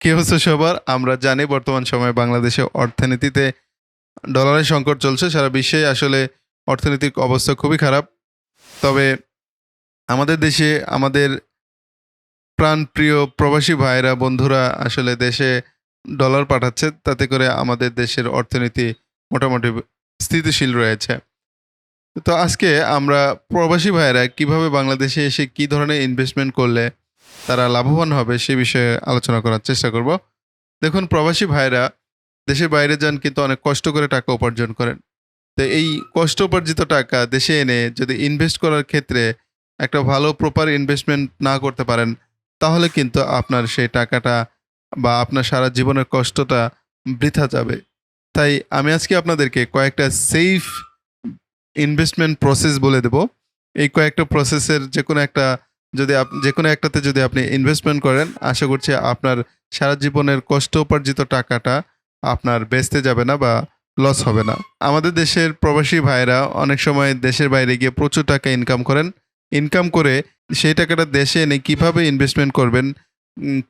কি অবস্থা সবার? আমরা জানি বর্তমান সময়ে বাংলাদেশে অর্থনীতিতে ডলারের সংকট চলছে। সারা বিশ্বে আসলে অর্থনৈতিক অবস্থা খুবই খারাপ। তবে আমাদের দেশে আমাদের প্রাণপ্রিয় প্রবাসী ভাইয়েরা, বন্ধুরা আসলে দেশে ডলার পাঠাচ্ছে। তাতে করে আমাদের দেশের অর্থনীতি মোটামুটি স্থিতিশীল রয়েছে। তো আজকে আমরা প্রবাসী ভাইয়েরা কিভাবে বাংলাদেশে এসে কি ধরনের ইনভেস্টমেন্ট করলে তারা লাভবান হবে সে বিষয়ে আলোচনা করার চেষ্টা করব। দেখুন, প্রবাসী ভাইয়েরা দেশের বাইরে যান কিন্তু অনেক কষ্ট করে টাকা উপার্জন করেন। তো এই কষ্ট উপার্জিত টাকা দেশে এনে যদি ইনভেস্ট করার ক্ষেত্রে একটা ভালো প্রপার ইনভেস্টমেন্ট না করতে পারেন, তাহলে কিন্তু আপনার সেই টাকাটা বা আপনার সারা জীবনের কষ্টটা বৃথা যাবে। তাই আমি আজকে আপনাদেরকে কয়েকটা সেফ ইনভেস্টমেন্ট প্রসেস বলে দেব। এই কয়েকটা প্রসেসের যেকোনো একটাতে যদি আপনি ইনভেস্টমেন্ট করেন, আশা করছি আপনার সারা জীবনের কষ্ট উপার্জিত টাকাটা আপনার বেচতে যাবে না বা লস হবে না। আমাদের দেশের প্রবাসী ভাইয়েরা অনেক সময় দেশের বাইরে গিয়ে প্রচুর টাকা ইনকাম করেন। ইনকাম করে সেই টাকাটা দেশে এনে কিভাবে ইনভেস্টমেন্ট করবেন,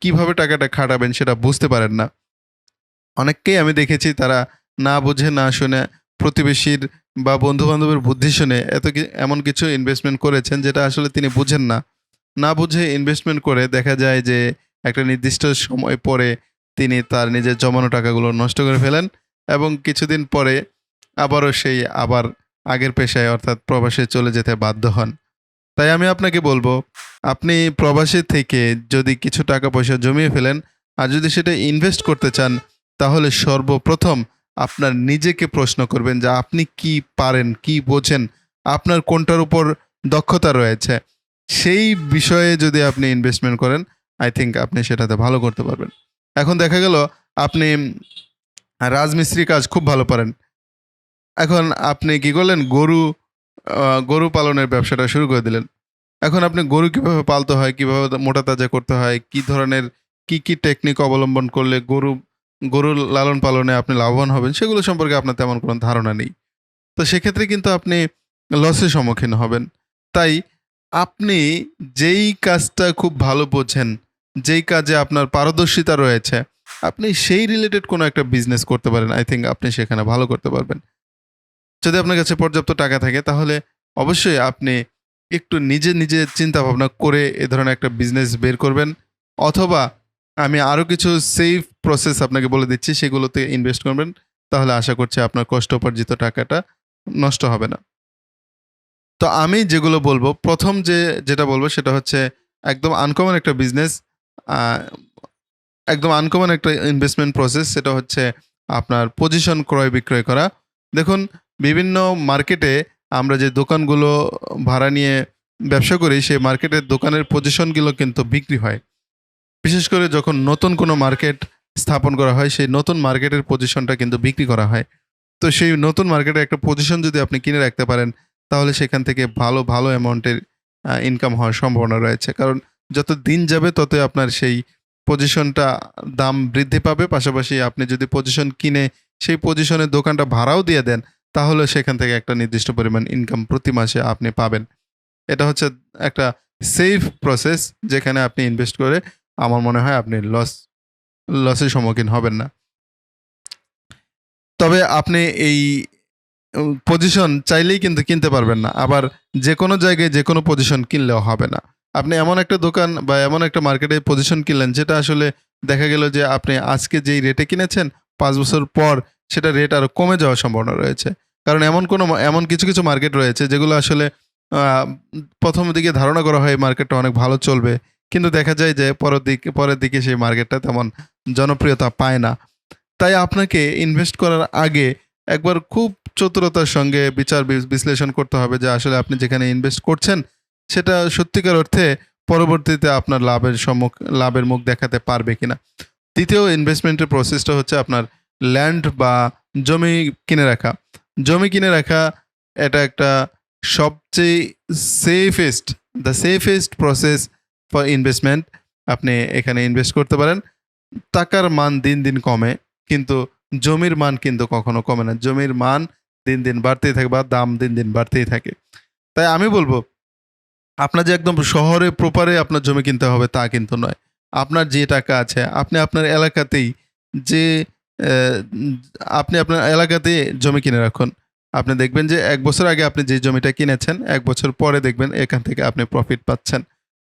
কিভাবে টাকাটা খাটাবেন সেটা বুঝতে পারেন না। অনেককেই আমি দেখেছি তারা না বুঝে না শুনে প্রতিবেশীর বা বন্ধু-বান্ধবের বুদ্ধি শুনে এমন কিছু ইনভেস্টমেন্ট করেছেন যেটা আসলে তিনি বুঝেন না। না বুঝে ইনভেস্টমেন্ট করে দেখা যায় যে একটা নির্দিষ্ট সময় পরে তিনি তার নিজের জমানো টাকাগুলো নষ্ট করে ফেলেন এবং কিছুদিন পরে আবার আগের পেশায় অর্থাৎ প্রবাসে চলে যেতে বাধ্য হন। তাই আমি আপনাকে বলবো, আপনি প্রবাসে থেকে যদি কিছু টাকা পয়সা জমিয়ে ফেলেন আর যদি সেটা ইনভেস্ট করতে চান, তাহলে সর্বপ্রথম আপনার নিজেকে প্রশ্ন করবেন যে আপনি কি পারেন, কি বোঝেন, আপনার কোনটার উপর দক্ষতা রয়েছে। সেই বিষয়ে যদি আপনি ইনভেস্টমেন্ট করেন, আই থিংক আপনি সেটাতে ভালো করতে পারবেন। এখন দেখা গেল আপনি রাজমিস্ত্রি কাজ খুব ভালো পারেন। এখন আপনি কি করলেন? গরু পালনের ব্যবসাটা শুরু করে দিলেন। এখন আপনি গরু কিভাবে পালতে হয়, কিভাবে মোটা তাজা করতে হয়, কি টেকনিক অবলম্বন করলে গরুর লালন পালনে আপনি লাভবান হবেন, সেগুলো সম্পর্কে আপনার তেমন কোনো ধারণা নেই। তো সেক্ষেত্রে কিন্তু আপনি লসের সম্মুখীন হবেন। তাই আপনি যেই কাজটা খুব ভালো বোঝেন, যেই কাজে আপনার পারদর্শিতা রয়েছে, আপনি সেই রিলেটেড কোনো একটা বিজনেস করতে পারেন। আই থিংক আপনি সেখানে ভালো করতে পারবেন। যদি আপনার কাছে পর্যাপ্ত টাকা থাকে তাহলে অবশ্যই আপনি একটু নিজে চিন্তা ভাবনা করে এ ধরনের একটা বিজনেস বের করবেন, অথবা আমি আরও কিছু সেফ প্রসেস আপনাকে বলে দিচ্ছি, সেগুলোতে ইনভেস্ট করবেন। তাহলে আশা করছি আপনার কষ্ট উপার্জিত টাকাটা নষ্ট হবে না। তো আমি যেগুলো বলবো, প্রথম যেটা বলবো সেটা হচ্ছে একদম আনকমন একটা বিজনেস, একদম আনকমন একটা ইনভেস্টমেন্ট প্রসেস। সেটা হচ্ছে আপনার পজিশন ক্রয় বিক্রয় করা। দেখুন, বিভিন্ন মার্কেটে আমরা যে দোকানগুলো ভাড়া নিয়ে ব্যবসা করি, সেই মার্কেটের দোকানের পজিশনগুলো কিন্তু বিক্রি হয়। বিশেষ করে যখন নতুন কোনো মার্কেট স্থাপন করা হয়, সেই নতুন মার্কেটের পজিশনটা কিন্তু বিক্রি করা হয়। তো সেই নতুন মার্কেটে একটা পজিশন যদি আপনি কিনে রাখতে পারেন, তাহলে সেখান থেকে ভালো অ্যামাউন্টের ইনকাম হওয়ার সম্ভাবনা রয়েছে। কারণ যত দিন যাবে ততই আপনার সেই পজিশনটা দাম বৃদ্ধি পাবে। পাশাপাশি আপনি যদি পজিশন কিনে সেই পজিশনের দোকানটা ভাড়াও দিয়ে দেন, তাহলে সেখান থেকে একটা নির্দিষ্ট পরিমাণ ইনকাম প্রতি মাসে আপনি পাবেন। এটা হচ্ছে একটা সেফ প্রসেস, যেখানে আপনি ইনভেস্ট করে আমার মনে হয় আপনি লসের সম্মুখীন হবেন না। তবে আপনি এই পজিশন চাইলেই কিন্তু কিনতে পারবেন না। আবার যেকোনো জায়গায় যেকোনো পজিশন কিনলেও হবে না। আপনি এমন একটা দোকান বা এমন একটা মার্কেটে পজিশন কিনলেন যেটা আসলে দেখা গেল যে আপনি আজকে যেই রেটে কিনেছেন ৫ বছর পর সেটা রেট আরো কমে যাওয়ার সম্ভাবনা রয়েছে। কারণ এমন কিছু মার্কেট রয়েছে যেগুলো আসলে আ ১ম দিকে ধারণা করা হয় এই মার্কেটটা অনেক ভালো চলবে। কিন্তু দেখা যায় যে পরের দিকে সেই মার্কেটটা তেমন জনপ্রিয়তা পায় না। তাই আপনাকে ইনভেস্ট করার আগে একবার খুব চতুরতার সঙ্গে বিশ্লেষণ করতে হবে যে আসলে আপনি যেখানে ইনভেস্ট করছেন সেটা সত্যিকার অর্থে পরবর্তীতে আপনার লাভের মুখ দেখাতে পারবে কিনা। দ্বিতীয় ইনভেস্টমেন্টের প্রসেসটা হচ্ছে আপনার ল্যান্ড বা জমি কিনে রাখা। জমি কিনে রাখা এটা একটা সবচেয়ে safest safest process for investment. আপনি এখানে ইনভেস্ট করতে পারেন। টাকার মান দিন কমে, কিন্তু জমির মান কিন্তু কখনো কমে না। জমির মান দিন বাড়তেই থাকে বা দাম দিন বাড়তেই থাকে। তাই আমি বলব, আপনার যে একদম শহরে প্রপারে আপনার জমি কিনতে হবে তা কিন্তু নয়। আপনার যে টাকা আছে আপনি আপনার এলাকাতেই যে আহ, উম, আপনি আপনার এলাকাতে জমি কিনে রাখুন। আপনি দেখবেন যে 1 বছর আগে আপনি যে জমিটা কিনেছেন 1 বছর পরে দেখবেন এখান থেকে আপনি প্রফিট পাচ্ছেন।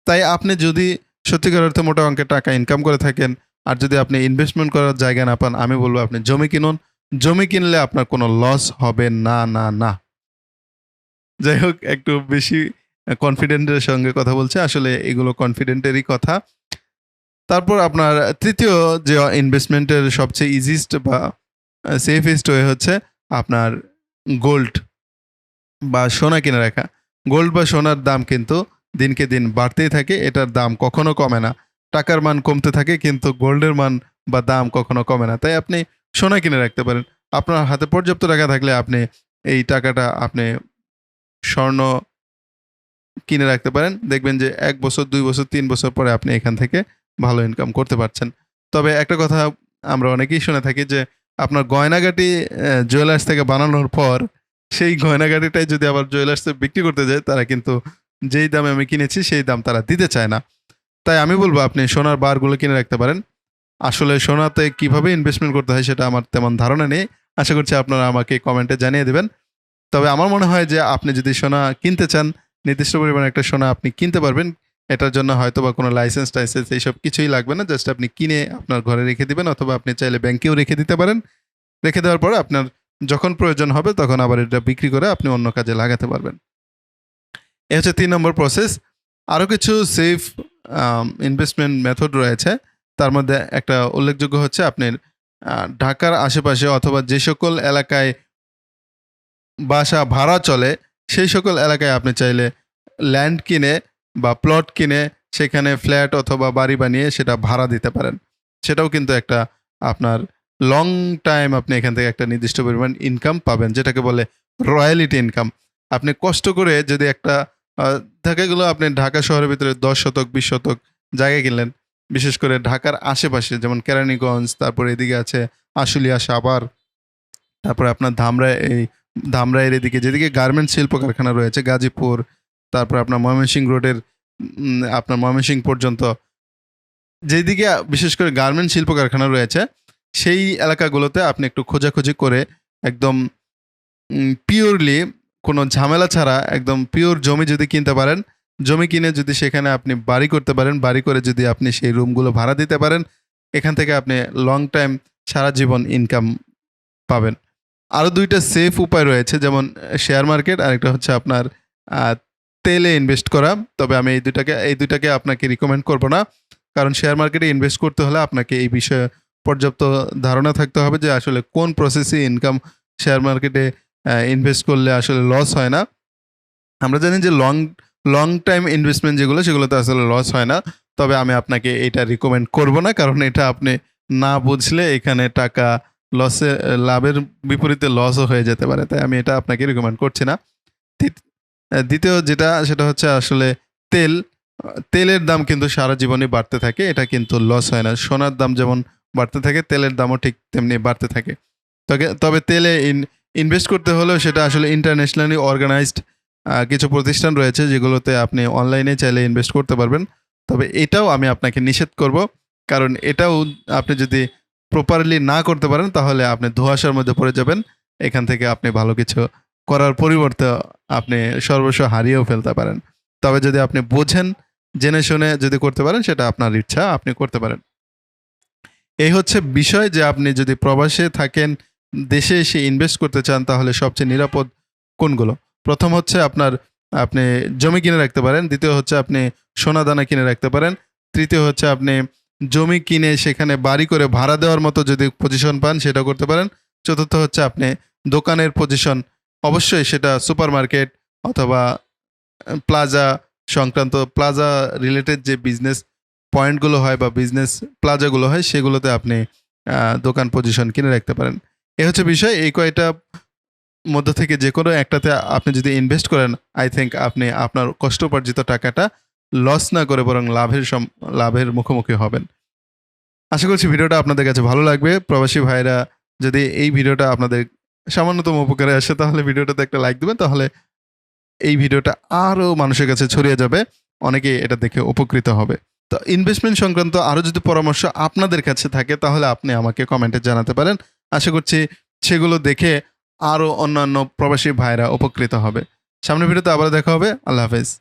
তাই আপনি যদি সত্যিকার অর্থে মোটা অঙ্কের টাকা ইনকাম করে থাকেন আর যদি আপনি ইনভেস্টমেন্ট করার জায়গা না পান, আমি বলবো আপনি জমি কিনুন। জমি কিনলে আপনার কোনো লস হবে না, না, না। যাই হোক, একটু বেশি কনফিডেন্টের সঙ্গে কথা বলছে। আসলে এগুলো কনফিডেন্টেরই কথা। তারপর আপনার তৃতীয় যে ইনভেস্টমেন্টের সবচেয়ে ইজিয়েস্ট বা সেফেস্ট ওয়ে হচ্ছে আপনার গোল্ড বা সোনা কিনে রাখা। গোল্ড বা সোনার দাম কিন্তু দিনকে দিন বাড়তেই থাকে। এটার দাম কখনো কমে না। টাকার মান কমতে থাকে কিন্তু গোল্ডের মান বা দাম কখনো কমে না। তাই আপনি সোনা কিনে রাখতে পারেন। আপনার হাতে পর্যাপ্ত টাকা থাকলে আপনি এই টাকাটা আপনি স্বর্ণ কিনে রাখতে পারেন। দেখবেন যে ১ বছর, ২ বছর, ৩ বছর পরে আপনি এখান থেকে ভালো ইনকাম করতে পারছেন। তবে একটা কথা আমরা অনেকেই শুনে থাকি যে আপনার গয়নাগাটি জুয়েলার্স থেকে বানানোর পর সেই গয়নাগাটিটাই যদি আবার জুয়েলার্সে বিক্রি করতে যায়, তারা কিন্তু যেই দামে আমি কিনেছি সেই দাম তারা দিতে চায় না। তাই আমি বলব আপনি সোনার বারগুলো কিনে রাখতে পারেন। আসলে সোনাতে কিভাবে ইনভেস্টমেন্ট করতে হয় সেটা আমার তেমন ধারণা নেই। আশা করছি আপনারা আমাকে কমেন্টে জানিয়ে দেবেন। তবে আমার মনে হয় যে আপনি যদি সোনা কিনতে চান, নির্দিষ্ট পরিমাণে একটা সোনা আপনি কিনতে পারবেন। এটার জন্য হয়তোবা কোনো লাইসেন্স-টাইসেন্স এইসব কিছুই লাগবে না। জাস্ট আপনি কিনে আপনার ঘরে রেখে দিবেন অথবা আপনি চাইলে ব্যাংকেও রেখে দিতে পারেন। রেখে দেওয়ার পরে আপনার যখন প্রয়োজন হবে তখন আবার এটা বিক্রি করে আপনি অন্য কাজে লাগাতে পারবেন। এ হচ্ছে ৩ নম্বর প্রসেস। আরও কিছু সেফ ইনভেস্টমেন্ট মেথড রয়েছে। তার মধ্যে একটা উল্লেখযোগ্য হচ্ছে আপনার ঢাকার আশেপাশে অথবা যে সকল এলাকায় বাসা ভাড়া চলে, সেই সকল এলাকায় আপনি চাইলে ল্যান্ড কিনে বা প্লট কিনে সেখানে ফ্ল্যাট অথবা বাড়ি বানিয়ে সেটা ভাড়া দিতে পারেন। সেটাও কিন্তু একটা আপনার লং টাইম আপনি এখান থেকে একটা নির্দিষ্ট পরিমাণ ইনকাম পাবেন, যেটাকে বলে রয়্যালিটি ইনকাম। আপনি কষ্ট করে যদি একটা আ দেখা গেল আপনি ঢাকা শহরের ভিতরে ১০ শতক ২০ শতক জায়গা কিনলেন। বিশেষ করে ঢাকার আশেপাশে যেমন কেরানীগঞ্জ, তারপরে এদিকে আছে আশুলিয়া, সাভার, তারপরে আপনার ধামরাইয়ের এদিকে যেদিকে গার্মেন্টস শিল্প কারখানা রয়েছে গাজীপুর, তারপরে আপনার ময়মনসিংহ রোডের আপনার ময়মনসিংহ পর্যন্ত যেদিকে বিশেষ করে গার্মেন্টস শিল্প কারখানা রয়েছে, সেই এলাকাগুলোতে আপনি একটু খোঁজাখুঁজি করে একদম পিওরলি কোনো ঝামেলা ছাড়া একদম পিওর জমি যদি কিনতে পারেন, জমি কিনে যদি সেখানে আপনি বাড়ি করতে পারেন, বাড়ি করে যদি আপনি সেই রুমগুলো ভাড়া দিতে পারেন, এখান থেকে আপনি লং টাইম সারা জীবন ইনকাম পাবেন। আরো ২ টা সেফ উপায় রয়েছে, যেমন শেয়ার মার্কেট, আরেকটা হচ্ছে আপনার আ তেলে ইনভেস্ট করা। তবে আমি এই ২ টাকে আপনাকে রিকমেন্ড করব না। কারণ শেয়ার মার্কেটে ইনভেস্ট করতে হলে আপনাকে এই বিষয়ে পর্যাপ্ত ধারণা থাকতে হবে যে আসলে কোন প্রসেসে ইনকাম শেয়ার মার্কেটে ইনভেস্ট করলে আসলে লস হয় না। আমরা জানি যে লং টাইম ইনভেস্টমেন্ট যেগুলো সেগুলোতে আসলে লস হয় না। তবে আমি আপনাকে এটা রিকমেন্ড করব না। কারণ এটা আপনি না বুঝলে এখানে টাকা লাভের বিপরীতে লসও হয়ে যেতে পারে। তাই আমি এটা আপনাকে রিকমেন্ড করছি না। তিত ২য় যেটা সেটা হচ্ছে আসলে তেল। তেলের দাম কিন্তু সারা জীবনই বাড়তে থাকে। এটা কিন্তু লস হয় না। সোনার দাম যেমন বাড়তে থাকে, তেলের দামও ঠিক তেমনি বাড়তে থাকে। তবে তেলে ইনভেস্ট করতে হলেও সেটা আসলে ইন্টারন্যাশনালি অর্গানাইজড কিছু প্রতিষ্ঠান রয়েছে যেগুলোতে আপনি অনলাইনে চাইলে ইনভেস্ট করতে পারবেন। তবে এটাও আমি আপনাকে নিষেধ করব। কারণ এটাও আপনি যদি প্রপারলি না করতে পারেন তাহলে আপনি ধোঁয়াশার মধ্যে পড়ে যাবেন। এখান থেকে আপনি ভালো কিছু করার পরিবর্তে আপনি সর্বস্ব হারিয়েও ফেলতে পারেন। তবে যদি আপনি বোঝেন, জেনে শুনে যদি করতে পারেন সেটা আপনার ইচ্ছা, আপনি করতে পারেন। এই হচ্ছে বিষয় যে আপনি যদি প্রবাসে থাকেন, দেশে এসে ইনভেস্ট করতে চান তাহলে সবচেয়ে নিরাপদ কোনগুলো? ১ম হচ্ছে আপনি জমি কিনে রাখতে পারেন। ২য় হচ্ছে আপনি সোনাদানা কিনে রাখতে পারেন। ৩য় হচ্ছে আপনি জমি কিনে সেখানে বাড়ি করে ভাড়া দেওয়ার মতো যদি পজিশন পান সেটা করতে পারেন। ৪র্থ হচ্ছে আপনি দোকানের পজিশন, অবশ্যই সেটা সুপারমার্কেট অথবা প্লাজা সংক্রান্ত প্লাজা রিলেটেড যে বিজনেস পয়েন্টগুলো হয় বা বিজনেস প্লাজাগুলো হয় সেগুলোতে আপনি দোকান পজিশন কিনে রাখতে পারেন। এ হচ্ছে বিষয়। এই কয়টা মধ্য থেকে যেকোনো একটাতে আপনি যদি ইনভেস্ট করেন, আই থিংক আপনি আপনার কষ্টোপার্জিত টাকাটা লস না করে বরং লাভের মুখোমুখি হবেন। আশা করছি ভিডিওটা আপনাদের কাছে ভালো লাগবে। প্রবাসী ভাইরা যদি এই ভিডিওটা আপনাদের সামান্যতম উপকারে আসে তাহলে ভিডিওটাতে একটা লাইক দিবেন। তাহলে এই ভিডিওটা আরো মানুষের কাছে ছড়িয়ে যাবে। অনেকেই এটা দেখে উপকৃত হবে। তো ইনভেস্টমেন্ট সংক্রান্ত আরও যদি পরামর্শ আপনাদের কাছে থাকে তাহলে আপনি আমাকে কমেন্টে জানাতে পারেন। আশা করছি সেগুলো দেখে আরও অন্যান্য প্রবাসী ভাইরা উপকৃত হবে। সামনের ভিডিওতে আবার দেখা হবে। আল্লাহ হাফেজ।